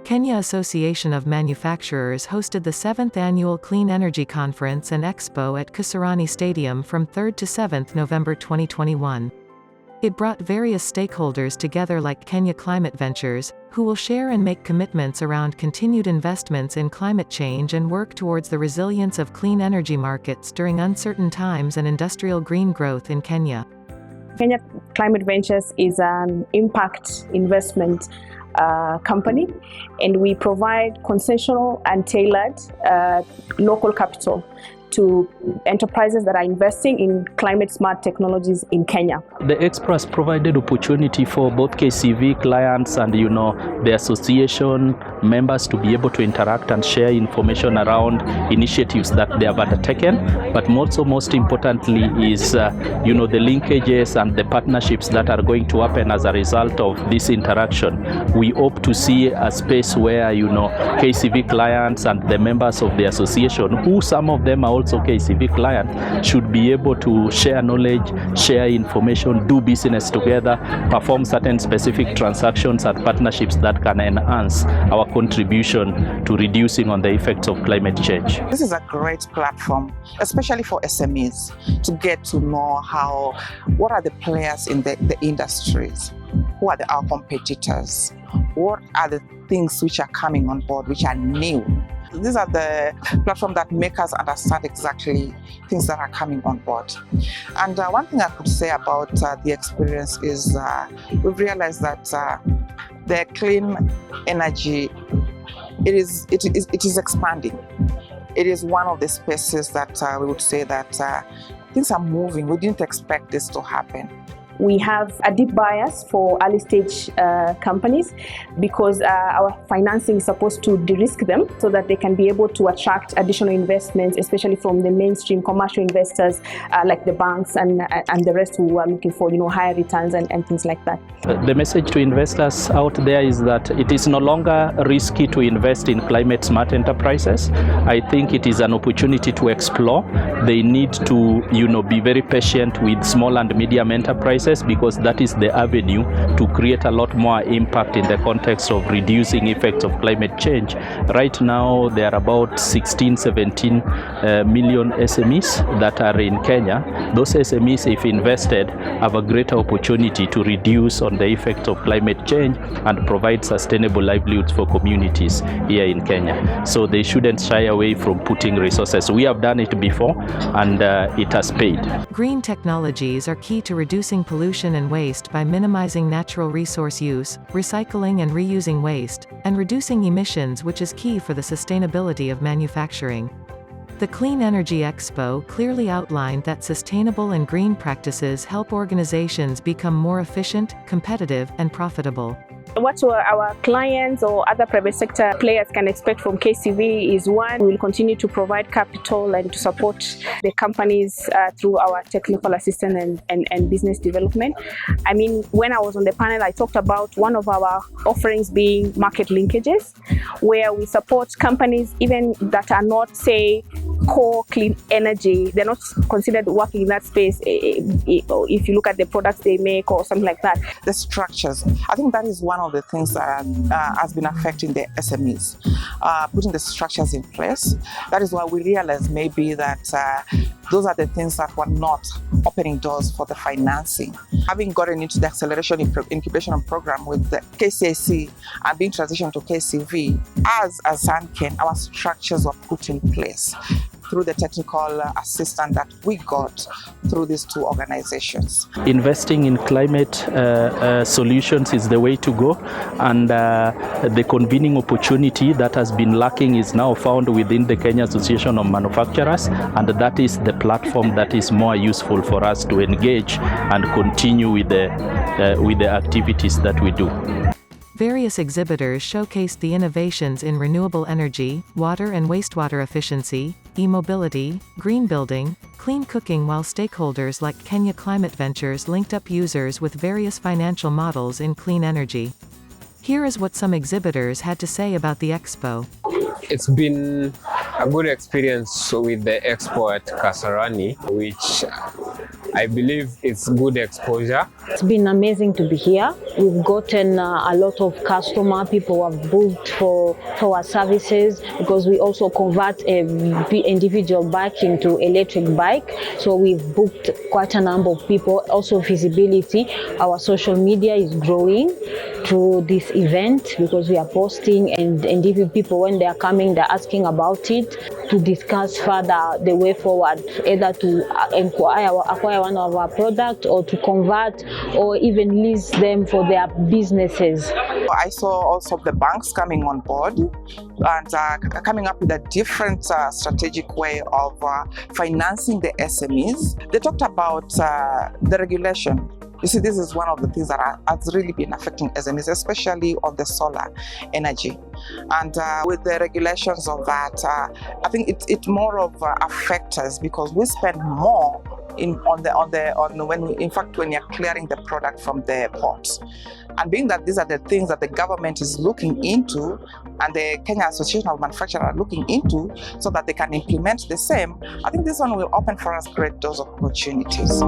Kenya Association of Manufacturers hosted the 7th Annual Clean Energy Conference and Expo at Kasarani Stadium from 3rd to 7th November 2021. It brought various stakeholders together like Kenya Climate Ventures, who will share and make commitments around continued investments in climate change and work towards the resilience of clean energy markets during uncertain times and industrial green growth in Kenya. Kenya Climate Ventures is an impact investment company, and we provide concessional and tailored local capital to enterprises that are investing in climate smart technologies in Kenya. The Expo has provided opportunity for both KCV clients and the association members to be able to interact and share information around initiatives that they have undertaken, but also most importantly is the linkages and the partnerships that are going to happen as a result of this interaction. We hope to see a space where KCV clients and the members of the association, who some of them are also KCV clients, should be able to share knowledge, share information, do business together, perform certain specific transactions and partnerships that can enhance our contribution to reducing on the effects of climate change. This is a great platform, especially for SMEs, to get to know what are the players in the industries, who are our competitors, what are the things which are coming on board, which are new. These are the platform that make us understand exactly things that are coming on board. And one thing I could say about the experience is we've realized that the clean energy, it is expanding. It is one of the spaces that we would say that things are moving. We didn't expect this to happen. We have a deep bias for early stage companies because our financing is supposed to de-risk them so that they can be able to attract additional investments, especially from the mainstream commercial investors like the banks and the rest who are looking for higher returns and things like that. The message to investors out there is that it is no longer risky to invest in climate smart enterprises. I think it is an opportunity to explore. They need to be very patient with small and medium enterprises, because that is the avenue to create a lot more impact in the context of reducing effects of climate change. Right now, there are about 16, 17 million SMEs that are in Kenya. Those SMEs, if invested, have a greater opportunity to reduce on the effects of climate change and provide sustainable livelihoods for communities here in Kenya. So they shouldn't shy away from putting resources. We have done it before, and it has paid. Green technologies are key to reducing pollution and waste by minimizing natural resource use, recycling and reusing waste, and reducing emissions, which is key for the sustainability of manufacturing. The Clean Energy Expo clearly outlined that sustainable and green practices help organizations become more efficient, competitive, and profitable. What our clients or other private sector players can expect from KCV is, one, we will continue to provide capital and to support the companies through our technical assistance and business development. I mean, when I was on the panel, I talked about one of our offerings being market linkages, where we support companies even that are not, say, core clean energy. They're not considered working in that space if you look at the products they make or something like that. The structures, I think that is one of the things that has been affecting the SMEs, putting the structures in place. That is why we realized maybe that those are the things that were not opening doors for the financing. Having gotten into the acceleration incubation program with the KCAC and being transitioned to KCV, as Sanken, our structures were put in place through the technical assistance that we got through these two organizations. Investing in climate solutions is the way to go, and the convening opportunity that has been lacking is now found within the Kenya Association of Manufacturers, and that is the platform that is more useful for us to engage and continue with the activities that we do. Various exhibitors showcased the innovations in renewable energy, water and wastewater efficiency, e-mobility, green building, clean cooking, while stakeholders like Kenya Climate Ventures linked up users with various financial models in clean energy. Here is what some exhibitors had to say about the Expo. It's been a good experience with the Expo at Kasarani, which I believe it's good exposure. It's been amazing to be here. We've gotten a lot of people have booked for our services, because we also convert a individual bike into electric bike. So we've booked quite a number of people. Also visibility, our social media is growing through this event, because we are posting, and even people, when they are coming, they're asking about it, to discuss further the way forward, either to acquire one of our products, or to convert, or even lease them for their businesses. I saw also the banks coming on board and coming up with a different strategic way of financing the SMEs. They talked about the regulation. You see, this is one of the things that has really been affecting SMEs, especially on the solar energy. And with the regulations of that, I think it more of affects us, because we spend more when you're clearing the product from the ports. And being that these are the things that the government is looking into, and the Kenya Association of Manufacturers are looking into, so that they can implement the same, I think this one will open for us great doors of opportunities.